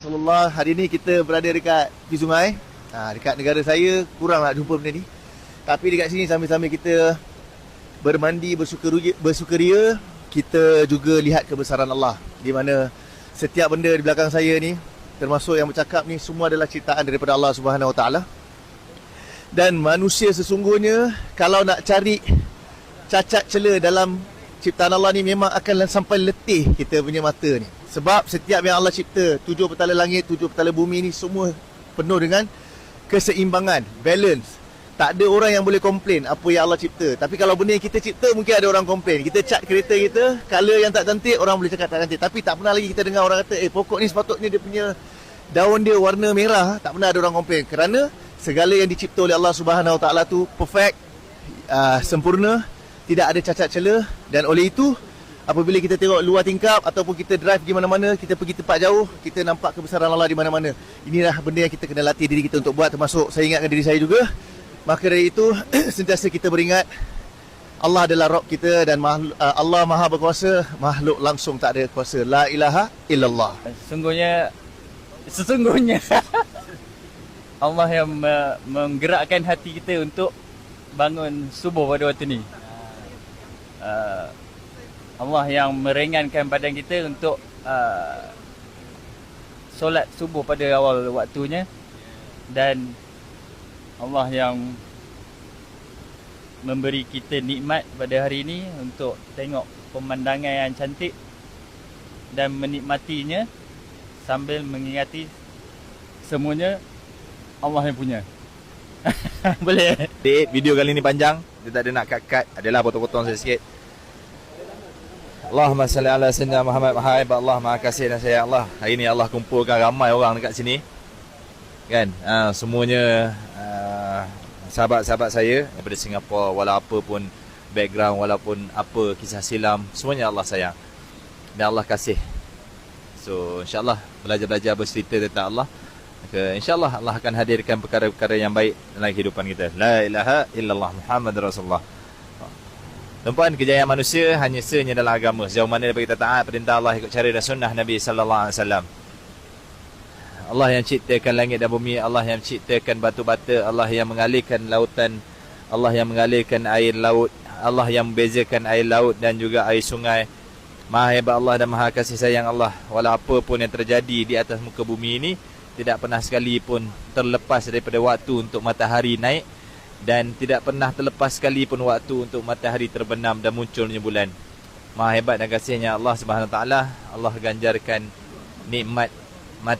Alhamdulillah, hari ni kita berada dekat tepi sungai. Dekat negara saya kurang nak jumpa benda ni. Tapi dekat sini sambil-sambil kita bermandi, bersukaria, kita juga lihat kebesaran Allah. Di mana setiap benda di belakang saya ni, termasuk yang bercakap ni, semua adalah ciptaan daripada Allah Subhanahu Wa Taala. Dan manusia sesungguhnya kalau nak cari cacat celah dalam ciptaan Allah ni, memang akan sampai letih kita punya mata ni. Sebab setiap yang Allah cipta, 7 petala langit, 7 petala bumi ni semua penuh dengan keseimbangan, balance. Tak ada orang yang boleh komplain apa yang Allah cipta. Tapi kalau benda yang kita cipta, mungkin ada orang komplain. Kita cat kereta kita, color yang tak cantik, orang boleh cakap tak cantik. Tapi tak pernah lagi kita dengar orang kata, pokok ni sepatutnya dia punya daun dia warna merah. Tak pernah ada orang komplain. Kerana segala yang dicipta oleh Allah Subhanahu Wa Taala tu perfect, sempurna, tidak ada cacat celah. Dan oleh itu, apabila kita tengok luar tingkap ataupun kita drive di mana-mana, kita pergi tempat jauh, kita nampak kebesaran Allah di mana-mana. Inilah benda yang kita kena latih diri kita untuk buat, termasuk saya ingatkan diri saya juga. Maka dari itu, sentiasa kita beringat Allah adalah Rabb kita dan Allah Maha Berkuasa, makhluk langsung tak ada kuasa. La ilaha illallah. Sesungguhnya Allah yang menggerakkan hati kita untuk bangun subuh pada waktu ni. Allah yang meringankan badan kita untuk solat subuh pada awal waktunya. Dan Allah yang memberi kita nikmat pada hari ini untuk tengok pemandangan yang cantik dan menikmatinya sambil mengingati semuanya Allah yang punya. Boleh? Video kali ni panjang, dia tak ada nak cut-cut, adalah potong-potong sikit. Allahumma salli ala sayyidina Muhammad wa Allah Maha Kasih dan Sayang Allah. Hari ni Allah kumpulkan ramai orang dekat sini. Kan? Semuanya sahabat-sahabat saya daripada Singapura, walau apa pun background, walaupun apa kisah silam, semuanya Allah sayang dan Allah kasih. So insya-Allah belajar-belajar bercerita tentang Allah. InsyaAllah Allah akan hadirkan perkara-perkara yang baik dalam kehidupan kita. La ilaha illallah Muhammad Rasulullah. Tuan-puan, kejayaan manusia hanya senyap dalam agama. Sejauh mana daripada kita taat perintah Allah, ikut cara dan sunnah Nabi sallallahu alaihi wasallam. Allah yang ciptakan langit dan bumi, Allah yang ciptakan batu bata, Allah yang mengalirkan lautan, Allah yang mengalirkan air laut, Allah yang membezakan air laut dan juga air sungai. Maha hebat Allah dan maha kasih sayang Allah. Walau apa pun yang terjadi di atas muka bumi ini, tidak pernah sekali pun terlepas daripada waktu untuk matahari naik, dan tidak pernah terlepas sekali pun waktu untuk matahari terbenam dan munculnya bulan. Maha hebat dan kasihnya Allah Subhanahu Wa Taala. Allah ganjarkan nikmat matahari